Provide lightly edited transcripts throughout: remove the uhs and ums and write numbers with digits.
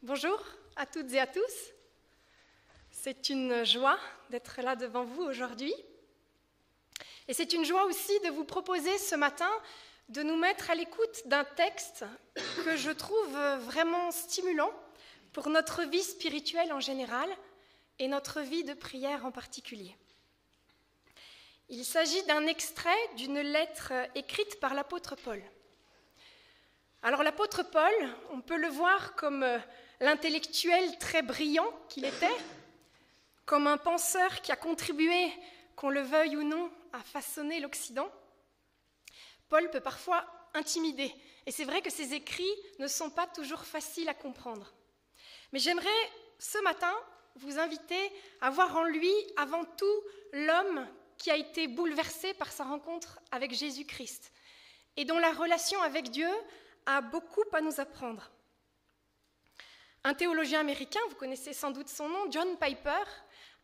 Bonjour à toutes et à tous. C'est une joie d'être là devant vous aujourd'hui. Et c'est une joie aussi de vous proposer ce matin de nous mettre à l'écoute d'un texte que je trouve vraiment stimulant pour notre vie spirituelle en général et notre vie de prière en particulier. Il s'agit d'un extrait d'une lettre écrite par l'apôtre Paul. Alors l'apôtre Paul, on peut le voir comme l'intellectuel très brillant qu'il était, comme un penseur qui a contribué, qu'on le veuille ou non, à façonner l'Occident. Paul peut parfois intimider, et c'est vrai que ses écrits ne sont pas toujours faciles à comprendre. Mais j'aimerais ce matin vous inviter à voir en lui avant tout l'homme qui a été bouleversé par sa rencontre avec Jésus-Christ et dont la relation avec Dieu a beaucoup à nous apprendre. Un théologien américain, vous connaissez sans doute son nom, John Piper,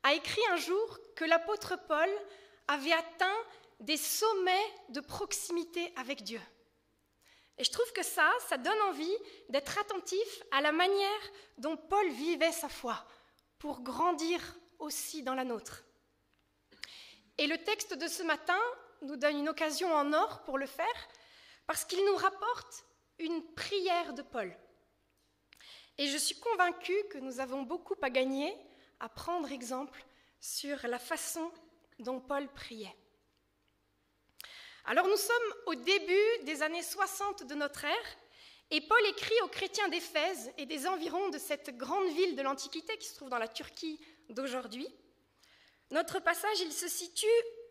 a écrit un jour que l'apôtre Paul avait atteint des sommets de proximité avec Dieu. Et je trouve que ça donne envie d'être attentif à la manière dont Paul vivait sa foi, pour grandir aussi dans la nôtre. Et le texte de ce matin nous donne une occasion en or pour le faire, parce qu'il nous rapporte une prière de Paul. Et je suis convaincue que nous avons beaucoup à gagner à prendre exemple sur la façon dont Paul priait. Alors nous sommes au début des années 60 de notre ère, et Paul écrit aux chrétiens d'Éphèse et des environs de cette grande ville de l'Antiquité qui se trouve dans la Turquie d'aujourd'hui. Notre passage, il se situe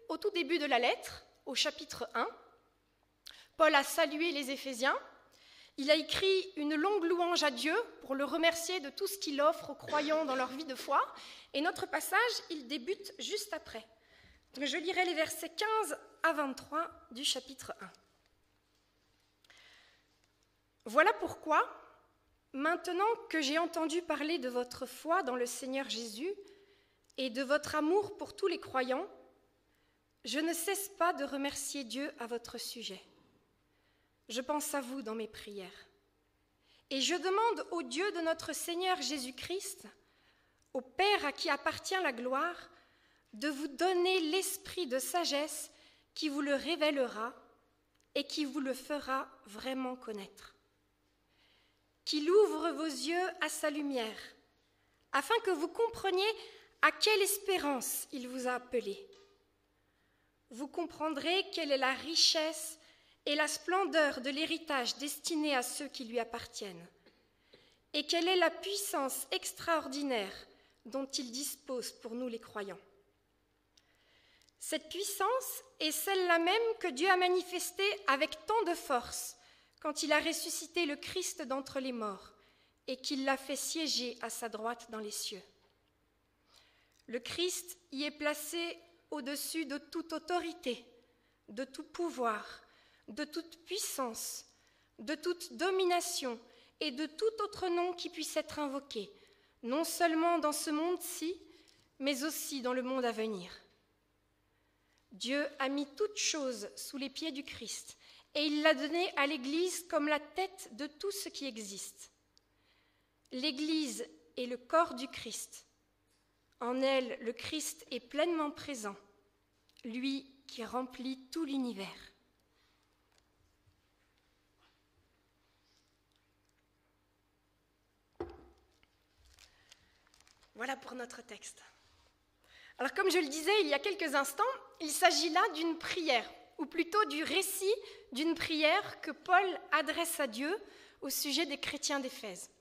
au tout début de la lettre, au chapitre 1. Paul a salué les Éphésiens. Il a écrit une longue louange à Dieu pour le remercier de tout ce qu'il offre aux croyants dans leur vie de foi. Et notre passage, il débute juste après. Donc je lirai les versets 15 à 23 du chapitre 1. Voilà pourquoi, maintenant que j'ai entendu parler de votre foi dans le Seigneur Jésus et de votre amour pour tous les croyants, je ne cesse pas de remercier Dieu à votre sujet. Je pense à vous dans mes prières. Et je demande au Dieu de notre Seigneur Jésus-Christ, au Père à qui appartient la gloire, de vous donner l'esprit de sagesse qui vous le révélera et qui vous le fera vraiment connaître. Qu'il ouvre vos yeux à sa lumière, afin que vous compreniez à quelle espérance il vous a appelé. Vous comprendrez quelle est la richesse et la splendeur de l'héritage destiné à ceux qui lui appartiennent, et quelle est la puissance extraordinaire dont il dispose pour nous les croyants. Cette puissance est celle-là même que Dieu a manifestée avec tant de force quand il a ressuscité le Christ d'entre les morts et qu'il l'a fait siéger à sa droite dans les cieux. Le Christ y est placé au-dessus de toute autorité, de tout pouvoir, de toute puissance, de toute domination et de tout autre nom qui puisse être invoqué, non seulement dans ce monde-ci, mais aussi dans le monde à venir. Dieu a mis toutes choses sous les pieds du Christ et il l'a donné à l'Église comme la tête de tout ce qui existe. L'Église est le corps du Christ. En elle, le Christ est pleinement présent, lui qui remplit tout l'univers. Voilà pour notre texte. Alors comme je le disais il y a quelques instants, il s'agit là d'une prière, ou plutôt du récit d'une prière que Paul adresse à Dieu au sujet des chrétiens d'Éphèse.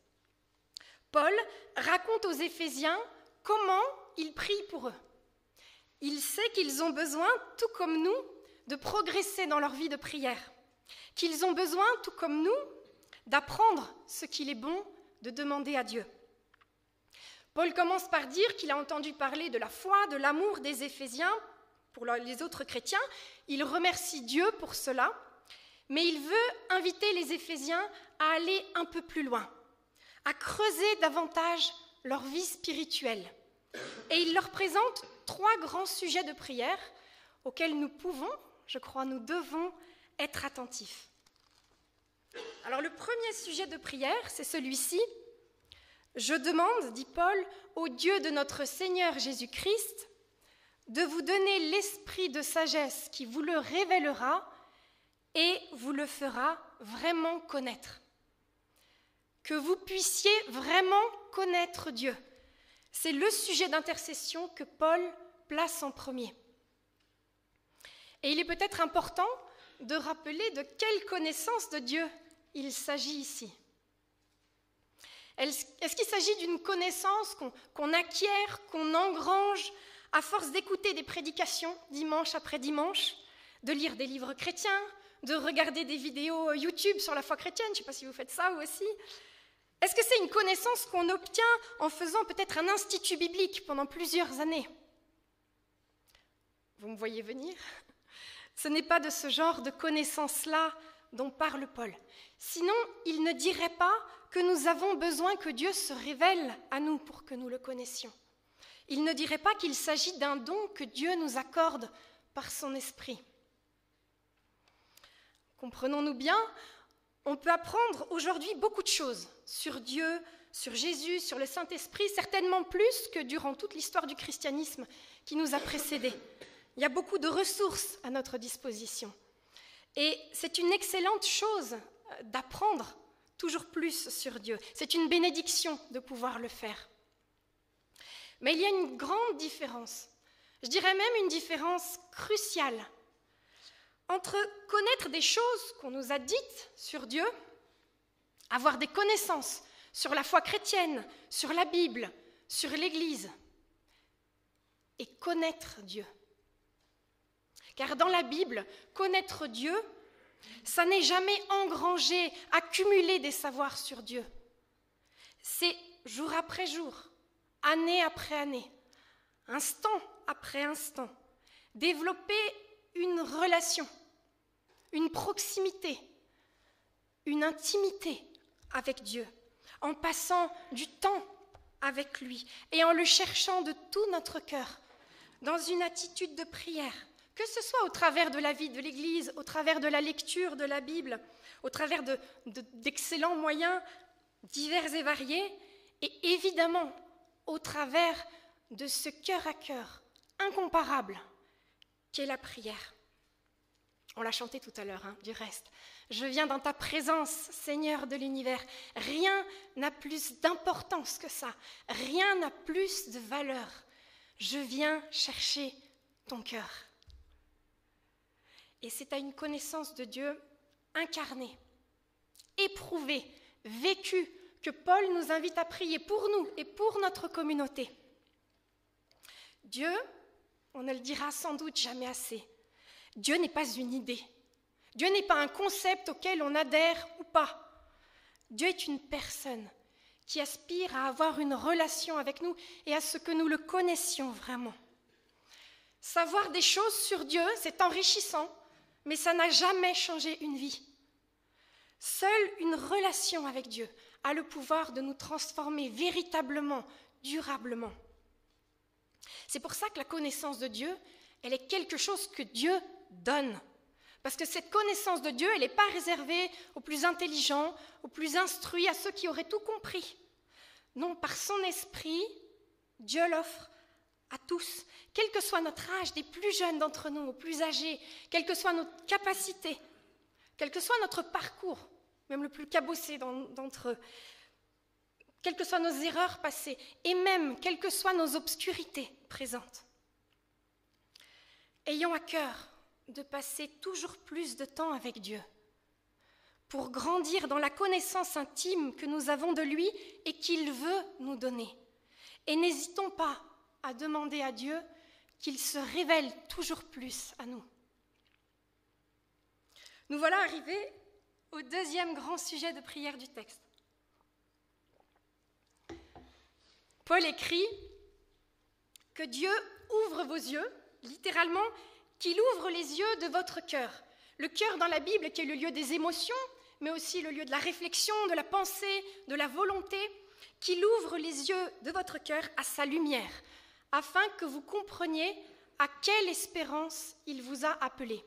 Paul raconte aux Éphésiens comment il prie pour eux. Il sait qu'ils ont besoin, tout comme nous, de progresser dans leur vie de prière, qu'ils ont besoin, tout comme nous, d'apprendre ce qu'il est bon de demander à Dieu. Paul commence par dire qu'il a entendu parler de la foi, de l'amour des Éphésiens pour les autres chrétiens. Il remercie Dieu pour cela, mais il veut inviter les Éphésiens à aller un peu plus loin, à creuser davantage leur vie spirituelle. Et il leur présente 3 grands sujets de prière auxquels nous pouvons, je crois, nous devons être attentifs. Alors le premier sujet de prière, c'est celui-ci. « Je demande, dit Paul, au Dieu de notre Seigneur Jésus-Christ, de vous donner l'esprit de sagesse qui vous le révélera et vous le fera vraiment connaître. Que vous puissiez vraiment connaître Dieu. » C'est le sujet d'intercession que Paul place en premier. Et il est peut-être important de rappeler de quelle connaissance de Dieu il s'agit ici. Est-ce qu'il s'agit d'une connaissance qu'on acquiert, qu'on engrange à force d'écouter des prédications dimanche après dimanche, de lire des livres chrétiens, de regarder des vidéos YouTube sur la foi chrétienne? Je ne sais pas si vous faites ça vous aussi. Est-ce que c'est une connaissance qu'on obtient en faisant peut-être un institut biblique pendant plusieurs années? Vous me voyez venir? Ce n'est pas de ce genre de connaissance-là dont parle Paul. Sinon, il ne dirait pas que nous avons besoin que Dieu se révèle à nous pour que nous le connaissions. Il ne dirait pas qu'il s'agit d'un don que Dieu nous accorde par son esprit. Comprenons-nous bien, on peut apprendre aujourd'hui beaucoup de choses sur Dieu, sur Jésus, sur le Saint-Esprit, certainement plus que durant toute l'histoire du christianisme qui nous a précédés. Il y a beaucoup de ressources à notre disposition. Et c'est une excellente chose d'apprendre toujours plus sur Dieu. C'est une bénédiction de pouvoir le faire. Mais il y a une grande différence, je dirais même une différence cruciale, entre connaître des choses qu'on nous a dites sur Dieu, avoir des connaissances sur la foi chrétienne, sur la Bible, sur l'Église, et connaître Dieu. Car dans la Bible, connaître Dieu, ça n'est jamais engranger, accumuler des savoirs sur Dieu. C'est jour après jour, année après année, instant après instant, développer une relation, une proximité, une intimité avec Dieu, en passant du temps avec lui et en le cherchant de tout notre cœur, dans une attitude de prière, que ce soit au travers de la vie de l'Église, au travers de la lecture de la Bible, au travers d'excellents moyens divers et variés, et évidemment au travers de ce cœur à cœur incomparable qu'est la prière. On l'a chanté tout à l'heure, du reste. Je viens dans ta présence, Seigneur de l'univers. Rien n'a plus d'importance que ça. Rien n'a plus de valeur. Je viens chercher ton cœur. Et c'est à une connaissance de Dieu incarnée, éprouvée, vécue, que Paul nous invite à prier pour nous et pour notre communauté. Dieu, on ne le dira sans doute jamais assez, Dieu n'est pas une idée. Dieu n'est pas un concept auquel on adhère ou pas. Dieu est une personne qui aspire à avoir une relation avec nous et à ce que nous le connaissions vraiment. Savoir des choses sur Dieu, c'est enrichissant, mais ça n'a jamais changé une vie. Seule une relation avec Dieu a le pouvoir de nous transformer véritablement, durablement. C'est pour ça que la connaissance de Dieu, elle est quelque chose que Dieu donne. Parce que cette connaissance de Dieu, elle n'est pas réservée aux plus intelligents, aux plus instruits, à ceux qui auraient tout compris. Non, par son esprit, Dieu l'offre à tous, quel que soit notre âge, des plus jeunes d'entre nous aux plus âgés, quelle que soit notre capacité, quel que soit notre parcours, même le plus cabossé d'entre eux, quelles que soient nos erreurs passées, et même quelles que soient nos obscurités présentes. Ayons à cœur de passer toujours plus de temps avec Dieu, pour grandir dans la connaissance intime que nous avons de lui et qu'il veut nous donner. Et n'hésitons pas à demander à Dieu qu'il se révèle toujours plus à nous. Nous voilà arrivés au deuxième grand sujet de prière du texte. Paul écrit que Dieu ouvre vos yeux, littéralement, qu'il ouvre les yeux de votre cœur. Le cœur dans la Bible qui est le lieu des émotions, mais aussi le lieu de la réflexion, de la pensée, de la volonté, qu'il ouvre les yeux de votre cœur à sa lumière, afin que vous compreniez à quelle espérance il vous a appelé.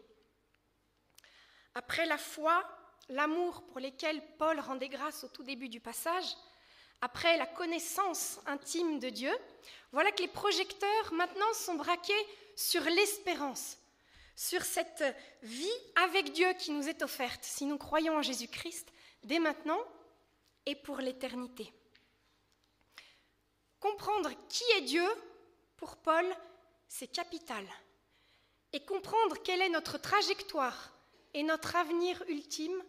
Après la foi, l'amour pour lesquels Paul rendait grâce au tout début du passage, après la connaissance intime de Dieu, voilà que les projecteurs maintenant sont braqués sur l'espérance, sur cette vie avec Dieu qui nous est offerte si nous croyons en Jésus-Christ dès maintenant et pour l'éternité. Comprendre qui est Dieu, pour Paul, c'est capital. Et comprendre quelle est notre trajectoire et notre avenir ultime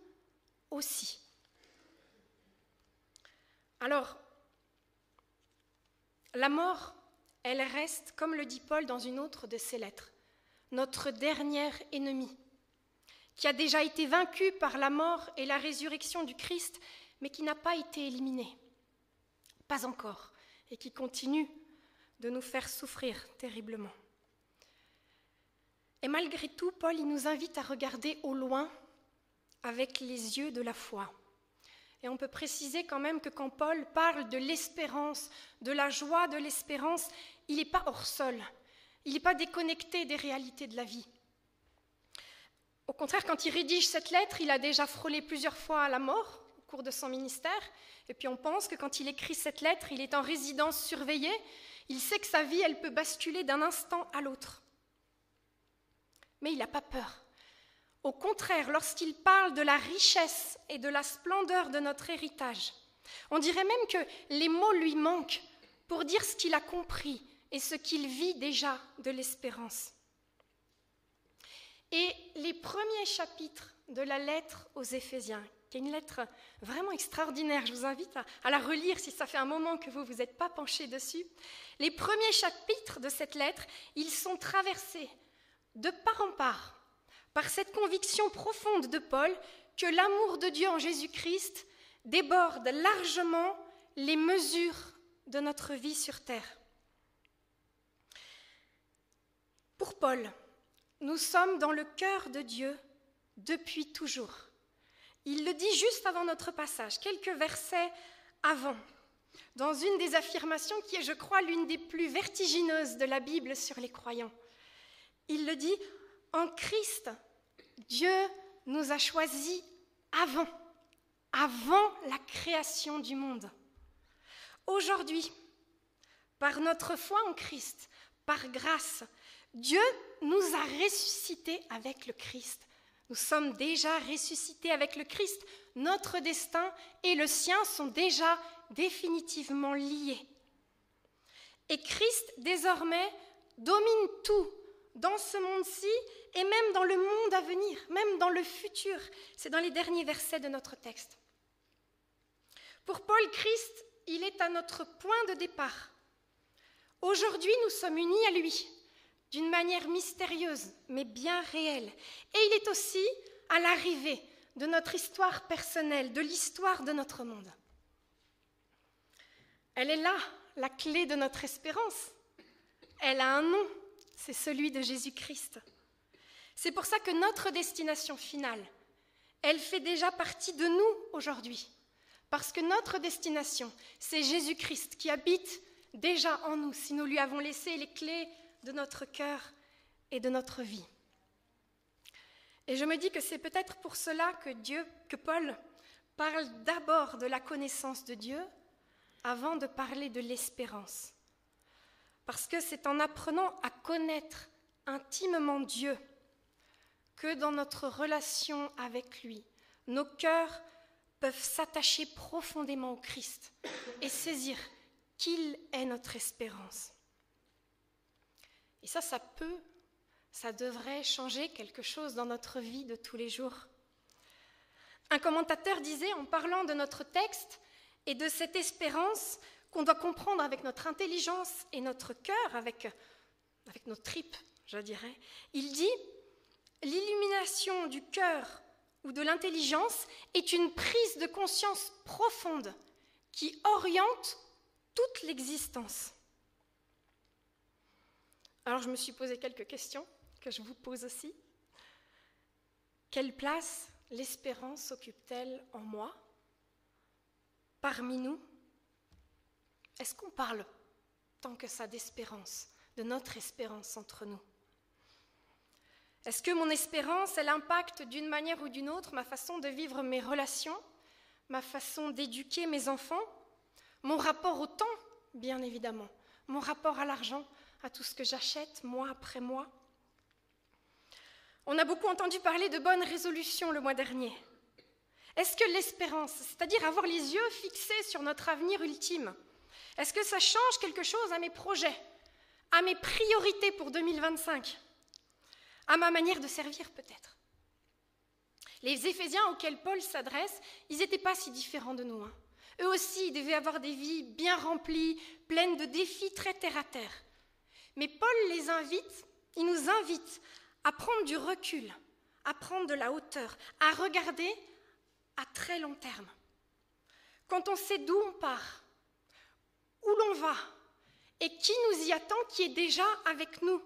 aussi. Alors, la mort, elle reste, comme le dit Paul dans une autre de ses lettres, notre dernier ennemi, qui a déjà été vaincu par la mort et la résurrection du Christ, mais qui n'a pas été éliminé. Pas encore, et qui continue de nous faire souffrir terriblement. Et malgré tout, Paul il nous invite à regarder au loin avec les yeux de la foi. Et on peut préciser quand même que quand Paul parle de l'espérance, de la joie de l'espérance, il n'est pas hors sol, il n'est pas déconnecté des réalités de la vie. Au contraire, quand il rédige cette lettre, il a déjà frôlé plusieurs fois à la mort au cours de son ministère. Et puis on pense que quand il écrit cette lettre, il est en résidence surveillée. Il sait que sa vie, elle peut basculer d'un instant à l'autre. Mais il n'a pas peur. Au contraire, lorsqu'il parle de la richesse et de la splendeur de notre héritage, on dirait même que les mots lui manquent pour dire ce qu'il a compris et ce qu'il vit déjà de l'espérance. Et les premiers chapitres de la lettre aux Éphésiens, qui est une lettre vraiment extraordinaire, je vous invite à la relire si ça fait un moment que vous ne vous êtes pas penché dessus. Les premiers chapitres de cette lettre, ils sont traversés de part en part par cette conviction profonde de Paul que l'amour de Dieu en Jésus-Christ déborde largement les mesures de notre vie sur terre. Pour Paul, nous sommes dans le cœur de Dieu depuis toujours. Il le dit juste avant notre passage, quelques versets avant, dans une des affirmations qui est, je crois, l'une des plus vertigineuses de la Bible sur les croyants. Il le dit, en Christ, Dieu nous a choisis avant la création du monde. Aujourd'hui, par notre foi en Christ, par grâce, Dieu nous a ressuscités avec le Christ. Nous sommes déjà ressuscités avec le Christ. Notre destin et le sien sont déjà définitivement liés. Et Christ, désormais, domine tout dans ce monde-ci et même dans le monde à venir, même dans le futur. C'est dans les derniers versets de notre texte. Pour Paul, Christ, il est à notre point de départ. Aujourd'hui, nous sommes unis à lui, d'une manière mystérieuse, mais bien réelle. Et il est aussi à l'arrivée de notre histoire personnelle, de l'histoire de notre monde. Elle est là, la clé de notre espérance. Elle a un nom, c'est celui de Jésus-Christ. C'est pour ça que notre destination finale, elle fait déjà partie de nous aujourd'hui. Parce que notre destination, c'est Jésus-Christ qui habite déjà en nous, si nous lui avons laissé les clés de notre cœur et de notre vie. Et je me dis que c'est peut-être pour cela que Paul parle d'abord de la connaissance de Dieu avant de parler de l'espérance. Parce que c'est en apprenant à connaître intimement Dieu que dans notre relation avec lui, nos cœurs peuvent s'attacher profondément au Christ et saisir qu'il est notre espérance. Et ça devrait changer quelque chose dans notre vie de tous les jours. Un commentateur disait, en parlant de notre texte et de cette espérance qu'on doit comprendre avec notre intelligence et notre cœur, avec nos tripes, je dirais, il dit « L'illumination du cœur ou de l'intelligence est une prise de conscience profonde qui oriente toute l'existence. » Alors je me suis posé quelques questions que je vous pose aussi. Quelle place l'espérance occupe-t-elle en moi, parmi nous? Est-ce qu'on parle tant que ça d'espérance, de notre espérance entre nous? Est-ce que mon espérance, elle impacte d'une manière ou d'une autre ma façon de vivre mes relations, ma façon d'éduquer mes enfants, Mon rapport au temps, bien évidemment. Mon rapport à l'argent, à tout ce que j'achète, mois après mois. On a beaucoup entendu parler de bonnes résolutions le mois dernier. Est-ce que l'espérance, c'est-à-dire avoir les yeux fixés sur notre avenir ultime, est-ce que ça change quelque chose à mes projets, à mes priorités pour 2025, à ma manière de servir peut-être? Les Éphésiens auxquels Paul s'adresse, ils n'étaient pas si différents de nous. Eux aussi, ils devaient avoir des vies bien remplies, pleines de défis très terre-à-terre. Mais Paul il nous invite à prendre du recul, à prendre de la hauteur, à regarder à très long terme. Quand on sait d'où on part, où l'on va, et qui nous y attend, qui est déjà avec nous,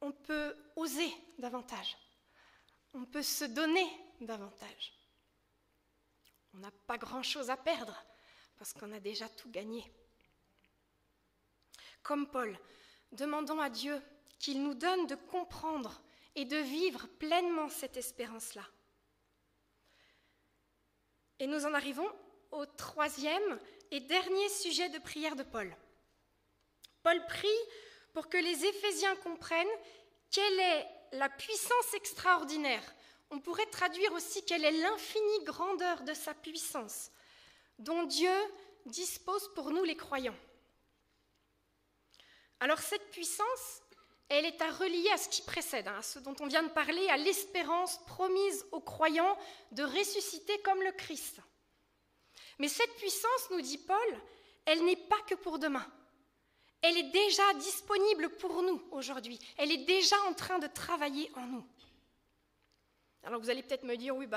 on peut oser davantage. On peut se donner davantage. On n'a pas grand-chose à perdre parce qu'on a déjà tout gagné. Comme Paul, demandons à Dieu qu'il nous donne de comprendre et de vivre pleinement cette espérance-là. Et nous en arrivons au troisième et dernier sujet de prière de Paul. Paul prie pour que les Éphésiens comprennent quelle est la puissance extraordinaire. On pourrait traduire aussi quelle est l'infinie grandeur de sa puissance, dont Dieu dispose pour nous les croyants. Alors cette puissance, elle est à relier à ce qui précède, à ce dont on vient de parler, à l'espérance promise aux croyants de ressusciter comme le Christ. Mais cette puissance, nous dit Paul, elle n'est pas que pour demain. Elle est déjà disponible pour nous aujourd'hui. Elle est déjà en train de travailler en nous. Alors vous allez peut-être me dire, oui,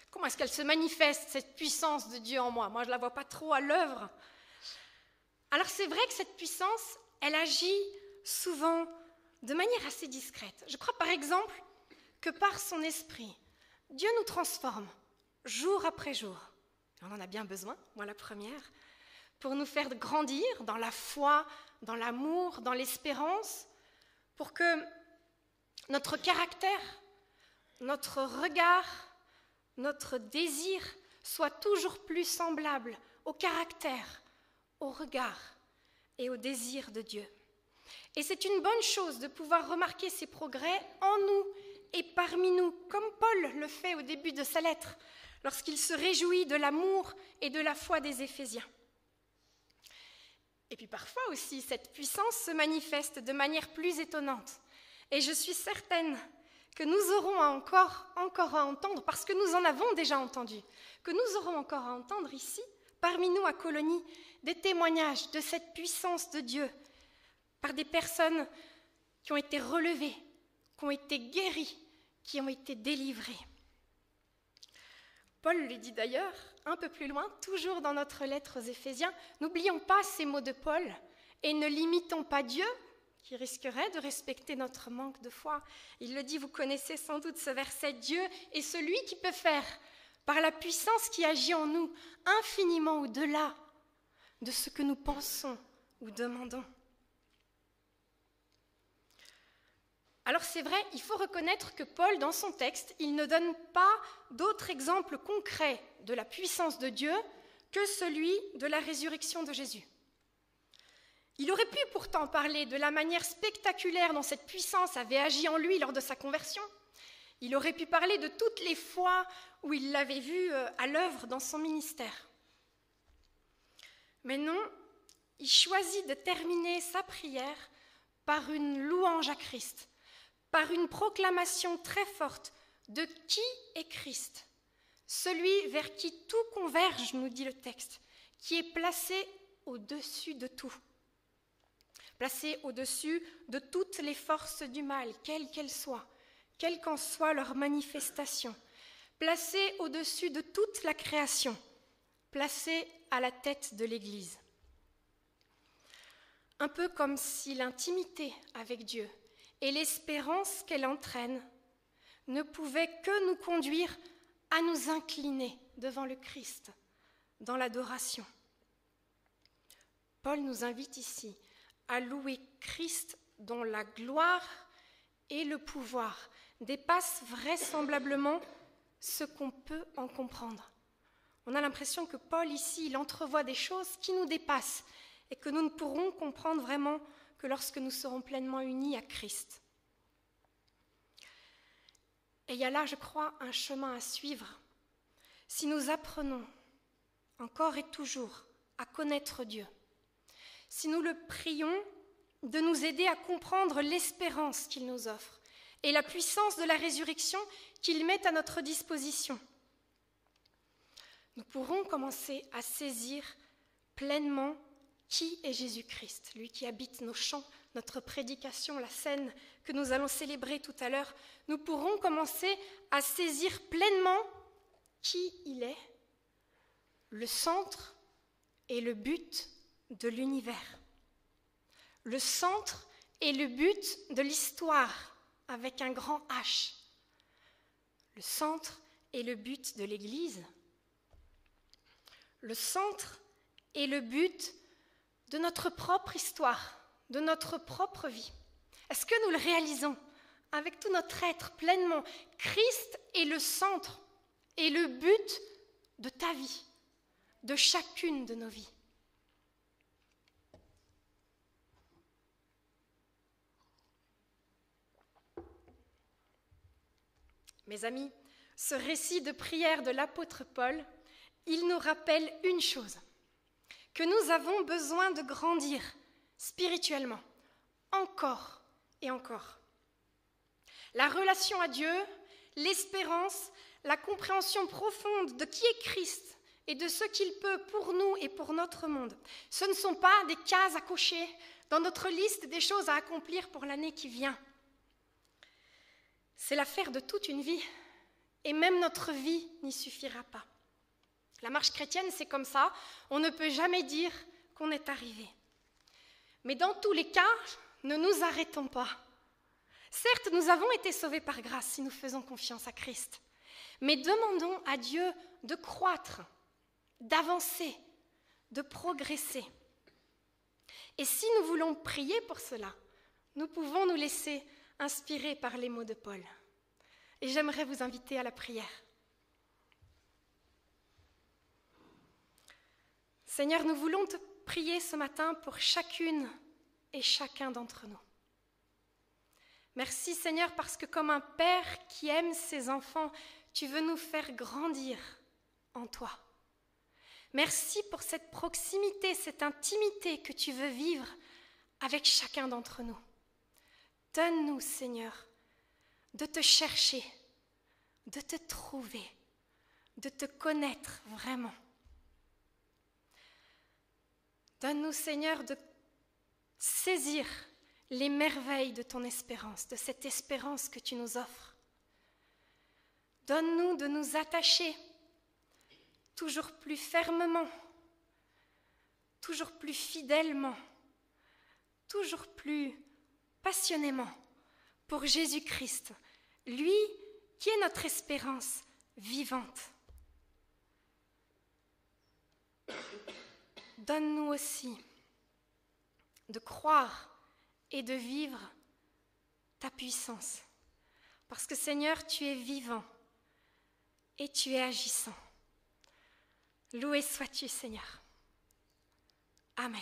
comment est-ce qu'elle se manifeste, cette puissance de Dieu en moi? Moi, je ne la vois pas trop à l'œuvre. Alors c'est vrai que cette puissance, elle agit souvent de manière assez discrète. Je crois par exemple que par son esprit, Dieu nous transforme jour après jour. On en a bien besoin, moi la première, pour nous faire grandir dans la foi, dans l'amour, dans l'espérance, pour que notre caractère, notre regard, notre désir soit toujours plus semblable au caractère, au regard et au désir de Dieu. Et c'est une bonne chose de pouvoir remarquer ces progrès en nous et parmi nous, comme Paul le fait au début de sa lettre, lorsqu'il se réjouit de l'amour et de la foi des Éphésiens. Et puis parfois aussi, cette puissance se manifeste de manière plus étonnante. Et je suis certaine que nous aurons encore à entendre, parce que nous en avons déjà entendu, que nous aurons encore à entendre ici, parmi nous à Colonie, des témoignages de cette puissance de Dieu par des personnes qui ont été relevées, qui ont été guéries, qui ont été délivrées. Paul le dit d'ailleurs, un peu plus loin, toujours dans notre lettre aux Éphésiens, n'oublions pas ces mots de Paul et ne limitons pas Dieu, qui risquerait de respecter notre manque de foi. Il le dit, vous connaissez sans doute ce verset, Dieu est celui qui peut faire, par la puissance qui agit en nous, infiniment au-delà de ce que nous pensons ou demandons. Alors c'est vrai, il faut reconnaître que Paul, dans son texte, il ne donne pas d'autres exemples concrets de la puissance de Dieu que celui de la résurrection de Jésus. Il aurait pu pourtant parler de la manière spectaculaire dont cette puissance avait agi en lui lors de sa conversion. Il aurait pu parler de toutes les fois où il l'avait vu à l'œuvre dans son ministère. Mais non, il choisit de terminer sa prière par une louange à Christ, par une proclamation très forte de qui est Christ, celui vers qui tout converge, nous dit le texte, qui est placé au-dessus de tout, placé au-dessus de toutes les forces du mal, quelles qu'elles soient, quelle qu'en soit leur manifestation, placé au-dessus de toute la création, placé à la tête de l'Église. Un peu comme si l'intimité avec Dieu et l'espérance qu'elle entraîne ne pouvaient que nous conduire à nous incliner devant le Christ dans l'adoration. Paul nous invite ici à louer Christ dont la gloire et le pouvoir dépassent vraisemblablement ce qu'on peut en comprendre. On a l'impression que Paul, ici, il entrevoit des choses qui nous dépassent et que nous ne pourrons comprendre vraiment que lorsque nous serons pleinement unis à Christ. Et il y a là, je crois, un chemin à suivre. Si nous apprenons encore et toujours à connaître Dieu, si nous le prions de nous aider à comprendre l'espérance qu'il nous offre et la puissance de la résurrection qu'il met à notre disposition, nous pourrons commencer à saisir pleinement qui est Jésus-Christ, lui qui habite nos chants, notre prédication, la scène que nous allons célébrer tout à l'heure. Nous pourrons commencer à saisir pleinement qui il est, le centre et le but de l'univers, le centre et le but de l'histoire avec un grand H, le centre et le but de l'Église, le centre et le but de notre propre histoire, de notre propre vie. Est-ce que nous le réalisons avec tout notre être pleinement? Christ est le centre et le but de ta vie, de chacune de nos vies. Mes amis, ce récit de prière de l'apôtre Paul, il nous rappelle une chose, que nous avons besoin de grandir spirituellement, encore et encore. La relation à Dieu, l'espérance, la compréhension profonde de qui est Christ et de ce qu'il peut pour nous et pour notre monde, ce ne sont pas des cases à cocher dans notre liste des choses à accomplir pour l'année qui vient. C'est l'affaire de toute une vie, et même notre vie n'y suffira pas. La marche chrétienne, c'est comme ça, on ne peut jamais dire qu'on est arrivé. Mais dans tous les cas, ne nous arrêtons pas. Certes, nous avons été sauvés par grâce si nous faisons confiance à Christ, mais demandons à Dieu de croître, d'avancer, de progresser. Et si nous voulons prier pour cela, nous pouvons nous laisser inspirer par les mots de Paul. Et j'aimerais vous inviter à la prière. Seigneur, nous voulons te prier ce matin pour chacune et chacun d'entre nous. Merci Seigneur parce que comme un père qui aime ses enfants, tu veux nous faire grandir en toi. Merci pour cette proximité, cette intimité que tu veux vivre avec chacun d'entre nous. Donne-nous, Seigneur, de te chercher, de te trouver, de te connaître vraiment. Donne-nous, Seigneur, de saisir les merveilles de ton espérance, de cette espérance que tu nous offres. Donne-nous de nous attacher toujours plus fermement, toujours plus fidèlement, toujours plus passionnément pour Jésus-Christ, lui qui est notre espérance vivante. Donne-nous aussi de croire et de vivre ta puissance, parce que Seigneur, tu es vivant et tu es agissant. Loué sois-tu, Seigneur. Amen.